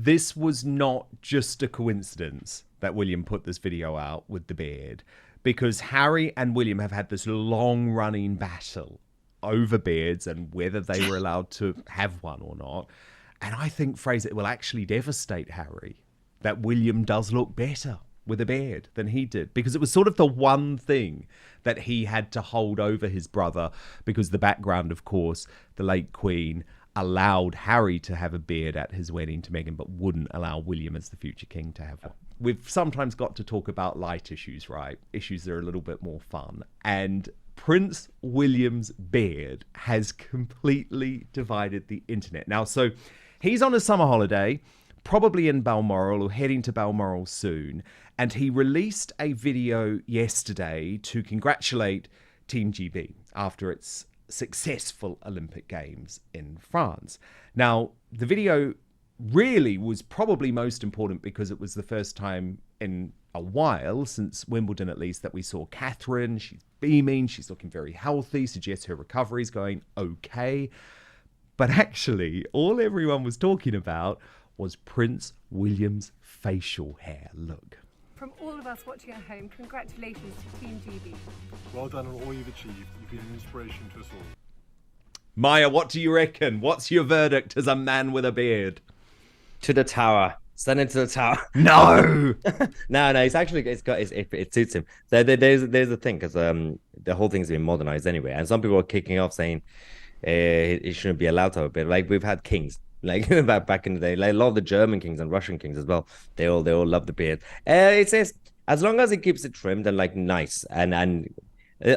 this was not just a coincidence that William put this video out with the beard, because Harry and William have had this long-running battle over beards and whether they were allowed to have one or not. And I think, Fraser, it will actually devastate Harry that William does look better with a beard than he did, because it was sort of the one thing that he had to hold over his brother, because the background, of course, the late Queen allowed Harry to have a beard at his wedding to Meghan, but wouldn't allow William as the future king to have one. We've sometimes got to talk about light issues, right? Issues that are a little bit more fun. And Prince William's beard has completely divided the internet. Now, so he's on a summer holiday, probably in Balmoral or heading to Balmoral soon. And he released a video yesterday to congratulate Team GB after its successful Olympic Games in France. Now, the video really was probably most important because it was the first time in a while, since Wimbledon at least, that we saw Catherine. She's beaming, she's looking very healthy, suggests her recovery is going okay. But actually, all everyone was talking about was Prince William's facial hair look. From all of us watching at home, congratulations to Team GB. Well done on all you've achieved. You've been an inspiration to us all. Mahyar, what do you reckon? What's your verdict as a man with a beard? To the tower. Send him to the tower. No! No, it suits him. There's a thing, because the whole thing's been modernized anyway, and some people are kicking off saying it shouldn't be allowed to have a beard. Like, we've had kings, like back in the day, like a lot of the German kings and Russian kings as well. They all love the beard. It says as long as it keeps it trimmed and like nice, and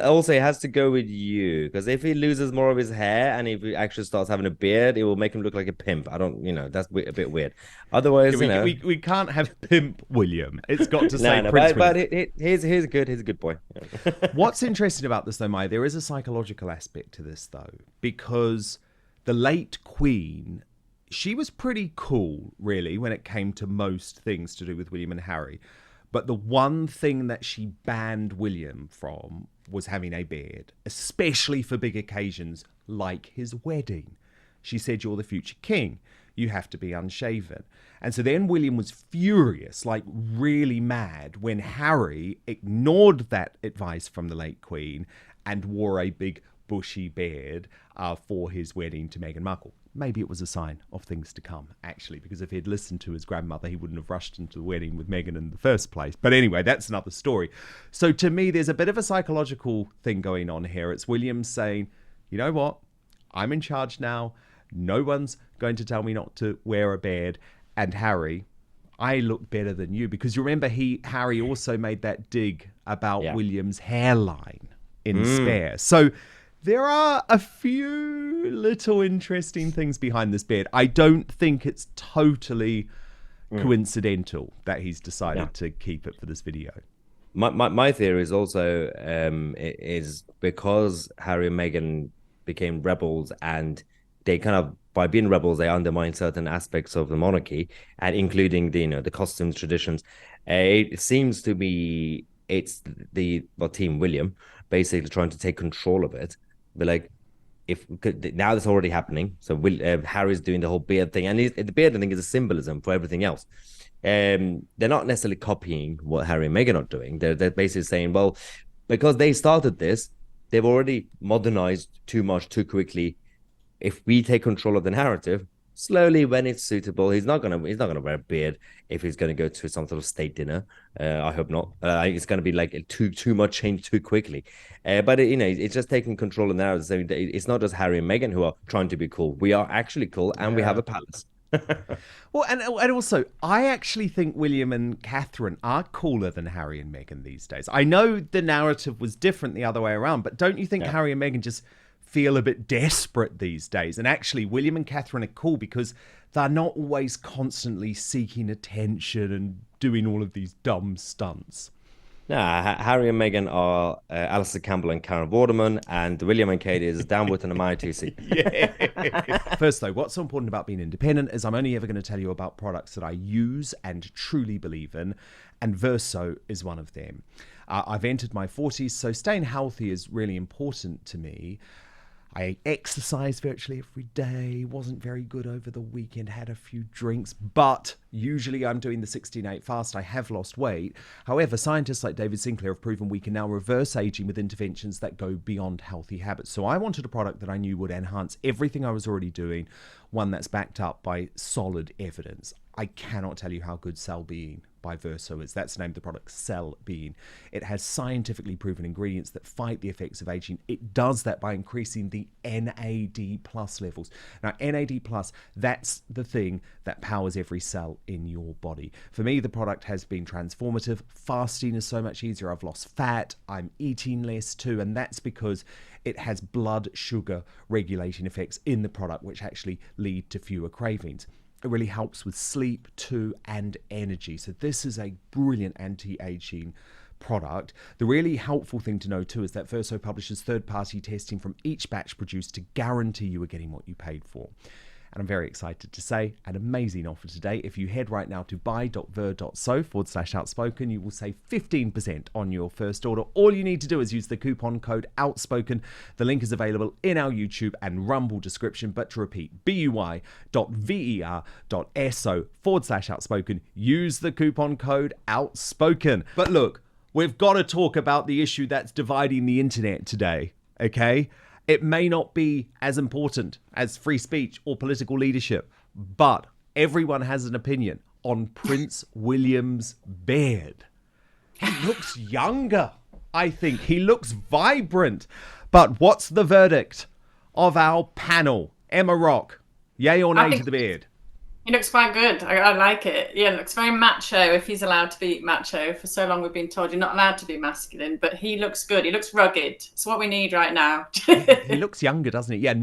also it has to go with you, because if he loses more of his hair and if he actually starts having a beard, it will make him look like a pimp. I don't, that's a bit weird. Otherwise, we can't have Pimp William. It's got to say Prince William. But he's a good boy. What's interesting about this, though, Maya, there is a psychological aspect to this, though, because the late Queen, she was pretty cool, really, when it came to most things to do with William and Harry. But the one thing that she banned William from was having a beard, especially for big occasions like his wedding. She said, "You're the future king. You have to be unshaven." And so then William was furious, like really mad, when Harry ignored that advice from the late Queen and wore a big bushy beard for his wedding to Meghan Markle. Maybe it was a sign of things to come, actually, because if he'd listened to his grandmother, he wouldn't have rushed into the wedding with Meghan in the first place. But anyway, that's another story. So to me, there's a bit of a psychological thing going on here. It's William saying, you know what? I'm in charge now. No one's going to tell me not to wear a beard. And Harry, I look better than you. Because you remember, Harry also made that dig about William's hairline in Spare. So there are a few little interesting things behind this beard. I don't think it's totally coincidental that he's decided to keep it for this video. My theory is also is because Harry and Meghan became rebels, and they kind of, by being rebels, they undermine certain aspects of the monarchy, and including the costumes, traditions. It seems to be it's Team William basically trying to take control of it. But like, now that's already happening. So Harry's doing the whole beard thing, and the beard, I think, is a symbolism for everything else. They're not necessarily copying what Harry and Meghan are doing. They're basically saying, well, because they started this, they've already modernized too much too quickly. If we take control of the narrative slowly, when it's suitable, he's not gonna wear a beard if he's gonna go to some sort of state dinner. I hope not. It's gonna be like too much change too quickly. But it's just taking control of the narrative. So it's not just Harry and Meghan who are trying to be cool. We are actually cool, and we have a palace. Well, and also, I actually think William and Catherine are cooler than Harry and Meghan these days. I know the narrative was different the other way around, but don't you think Harry and Meghan just feel a bit desperate these days? And actually, William and Catherine are cool because they're not always constantly seeking attention and doing all of these dumb stunts. Harry and Meghan are Alistair Campbell and Karen Vorderman, and William and Kate is Dan Wootton and Mahyar Tousi. First, though, what's so important about being independent is I'm only ever going to tell you about products that I use and truly believe in, and Verso is one of them. I've entered my 40s, so staying healthy is really important to me. I exercised virtually every day, wasn't very good over the weekend, had a few drinks, but usually I'm doing the 16-8 fast. I have lost weight. However, scientists like David Sinclair have proven we can now reverse aging with interventions that go beyond healthy habits. So I wanted a product that I knew would enhance everything I was already doing, one that's backed up by solid evidence. I cannot tell you how good Cell Being by Verso is. That's the name of the product, Cell Being. It has scientifically proven ingredients that fight the effects of aging. It does that by increasing the NAD plus levels. Now, NAD plus, that's the thing that powers every cell in your body. For me, the product has been transformative. Fasting is so much easier. I've lost fat. I'm eating less too. And that's because it has blood sugar regulating effects in the product, which actually lead to fewer cravings. It really helps with sleep too and energy. So this is a brilliant anti-aging product. The really helpful thing to know too is that Verso publishes third-party testing from each batch produced to guarantee you are getting what you paid for. And I'm very excited to say an amazing offer today. If you head right now to buy.ver.so/outspoken, you will save 15% on your first order. All you need to do is use the coupon code OUTSPOKEN. The link is available in our YouTube and Rumble description. But to repeat, buy.ver.so/outspoken. Use the coupon code OUTSPOKEN. But look, we've got to talk about the issue that's dividing the internet today, okay? It may not be as important as free speech or political leadership, but everyone has an opinion on Prince William's beard. He looks younger, I think. He looks vibrant. But what's the verdict of our panel? Emma Rock, yay or nay to the beard? He looks quite good. I like it. Yeah, it looks very macho, if he's allowed to be macho. For so long we've been told you're not allowed to be masculine, but he looks good. He looks rugged. It's what we need right now. He looks younger, doesn't he? Yeah,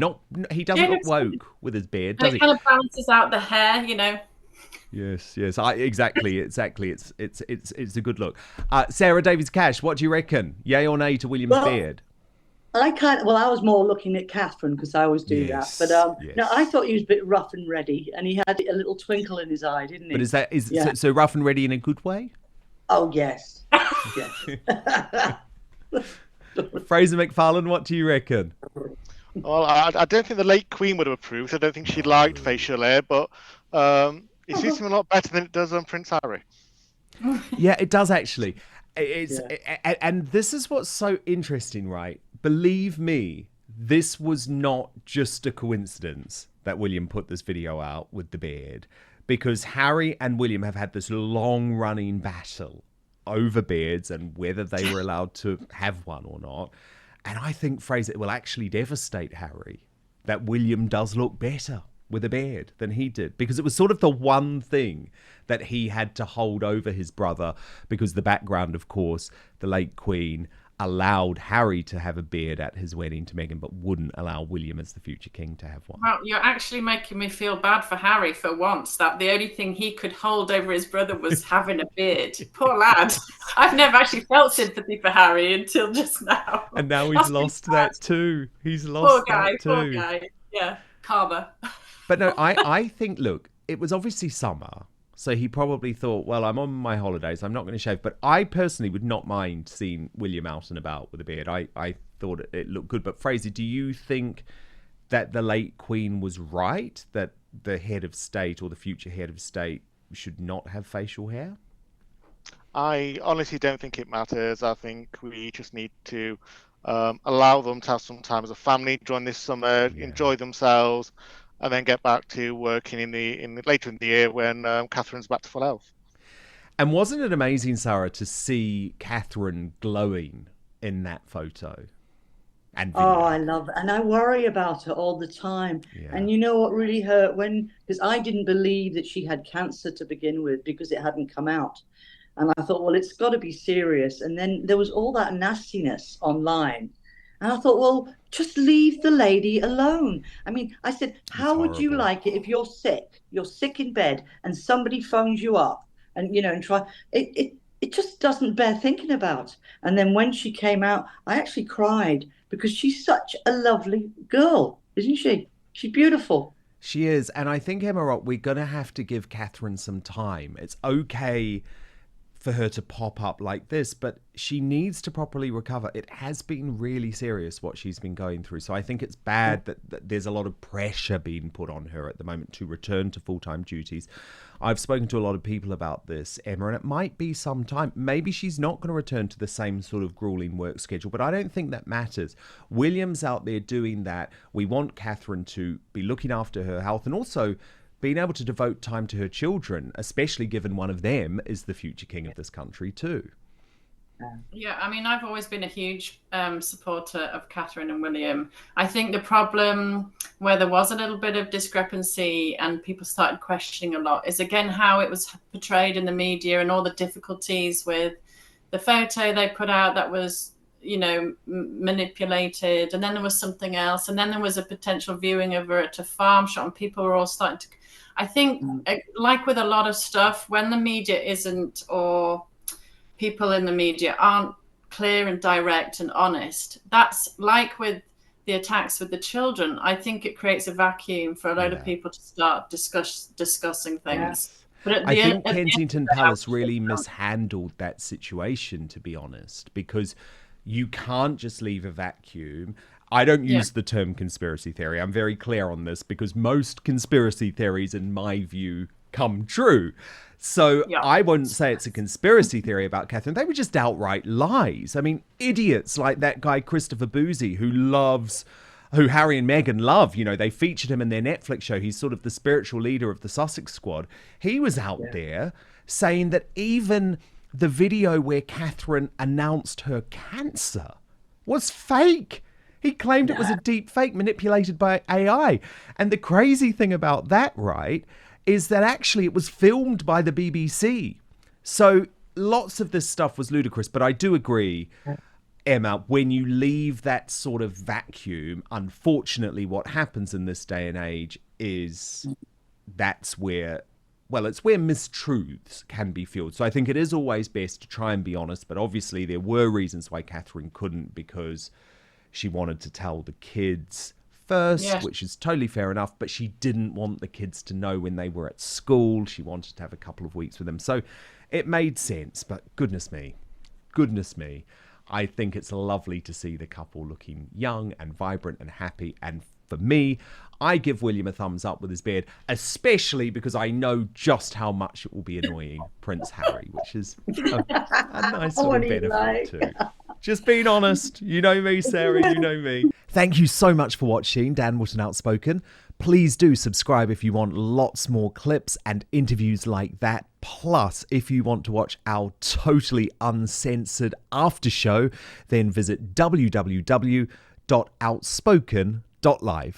he doesn't look woke good with his beard, does he? It kind of balances out the hair, you know. Yes. Exactly. It's a good look. Sarah Davies-Cash, what do you reckon? Yay or nay to William's beard? I was more looking at Catherine because I always do that. But no, I thought he was a bit rough and ready, and he had a little twinkle in his eye, didn't he? But so rough and ready in a good way? Oh yes, yes. Fraser McFarlane, what do you reckon? Well, I don't think the late Queen would have approved. I don't think she liked facial hair, but it suits him a lot better than it does on Prince Harry. Yeah, it does actually. And this is what's so interesting, right? Believe me, this was not just a coincidence that William put this video out with the beard, because Harry and William have had this long-running battle over beards and whether they were allowed to have one or not. And I think, Fraser, it will actually devastate Harry that William does look better with a beard than he did, because it was sort of the one thing that he had to hold over his brother, because the background, of course, the late Queen allowed Harry to have a beard at his wedding to Meghan, but wouldn't allow William as the future king to have one. Well, you're actually making me feel bad for Harry for once, that the only thing he could hold over his brother was having a beard. Poor lad. I've never actually felt sympathy for Harry until just now. And now he's lost that too. He's lost that too. Poor guy. Yeah, karma. But no, I think, look, it was obviously summer. So he probably thought, well, I'm on my holidays, I'm not going to shave. But I personally would not mind seeing William out and about with a beard. I thought it looked good. But Fraser, do you think that the late Queen was right, that the head of state or the future head of state should not have facial hair? I honestly don't think it matters. I think we just need to allow them to have some time as a family during this summer, enjoy themselves, and then get back to working in the later in the year when Catherine's back to full health. And wasn't it amazing, Sarah, to see Catherine glowing in that photo and video? Oh, I love it. And I worry about her all the time. Yeah. And you know what really hurt? Because I didn't believe that she had cancer to begin with, because it hadn't come out. And I thought, well, it's got to be serious. And then there was all that nastiness online. And I thought, well, just leave the lady alone. I mean, I said, how would you like it if you're sick in bed, and somebody phones you up and, and try it just doesn't bear thinking about. And then when she came out, I actually cried, because she's such a lovely girl, isn't she? She's beautiful. She is. And I think, Emma Rock, we're going to have to give Catherine some time. It's okay for her to pop up like this, but she needs to properly recover. It has been really serious what she's been going through. So I think it's bad that there's a lot of pressure being put on her at the moment to return to full-time duties. I've spoken to a lot of people about this, Emma, and it might be some time. Maybe she's not going to return to the same sort of grueling work schedule, but I don't think that matters. William's out there doing that. We want Catherine to be looking after her health and also being able to devote time to her children, especially given one of them is the future king of this country too. Yeah, I mean, I've always been a huge supporter of Catherine and William. I think the problem where there was a little bit of discrepancy and people started questioning a lot is, again, how it was portrayed in the media and all the difficulties with the photo they put out that was, you know, manipulated. And then there was something else. And then there was a potential viewing of her at a farm shop, and people were all starting to... I think, like with a lot of stuff, when the media isn't, or people in the media aren't clear and direct and honest, that's like with the attacks with the children. I think it creates a vacuum for a load of people to start discussing things. But I think Kensington Palace really mishandled that situation, to be honest, because you can't just leave a vacuum. I don't use the term conspiracy theory. I'm very clear on this because most conspiracy theories, in my view, come true. So I wouldn't say it's a conspiracy theory about Catherine. They were just outright lies. I mean, idiots like that guy, Christopher Boozy, who Harry and Meghan love. You know, they featured him in their Netflix show. He's sort of the spiritual leader of the Sussex Squad. He was out there saying that even the video where Catherine announced her cancer was fake. He claimed it was a deep fake manipulated by AI. And the crazy thing about that, right, is that actually it was filmed by the BBC. So lots of this stuff was ludicrous. But I do agree, Emma, when you leave that sort of vacuum, unfortunately what happens in this day and age is that's where... well, it's where mistruths can be fueled. So I think it is always best to try and be honest. But obviously there were reasons why Catherine couldn't, because she wanted to tell the kids first, which is totally fair enough. But she didn't want the kids to know when they were at school. She wanted to have a couple of weeks with them. So it made sense. But goodness me, I think it's lovely to see the couple looking young and vibrant and happy. And for me, I give William a thumbs up with his beard, especially because I know just how much it will be annoying Prince Harry, which is a nice little benefit too. Just being honest. You know me, Sarah, you know me. Thank you so much for watching Dan Wootton Outspoken. Please do subscribe if you want lots more clips and interviews like that. Plus, if you want to watch our totally uncensored after show, then visit www.outspoken.live.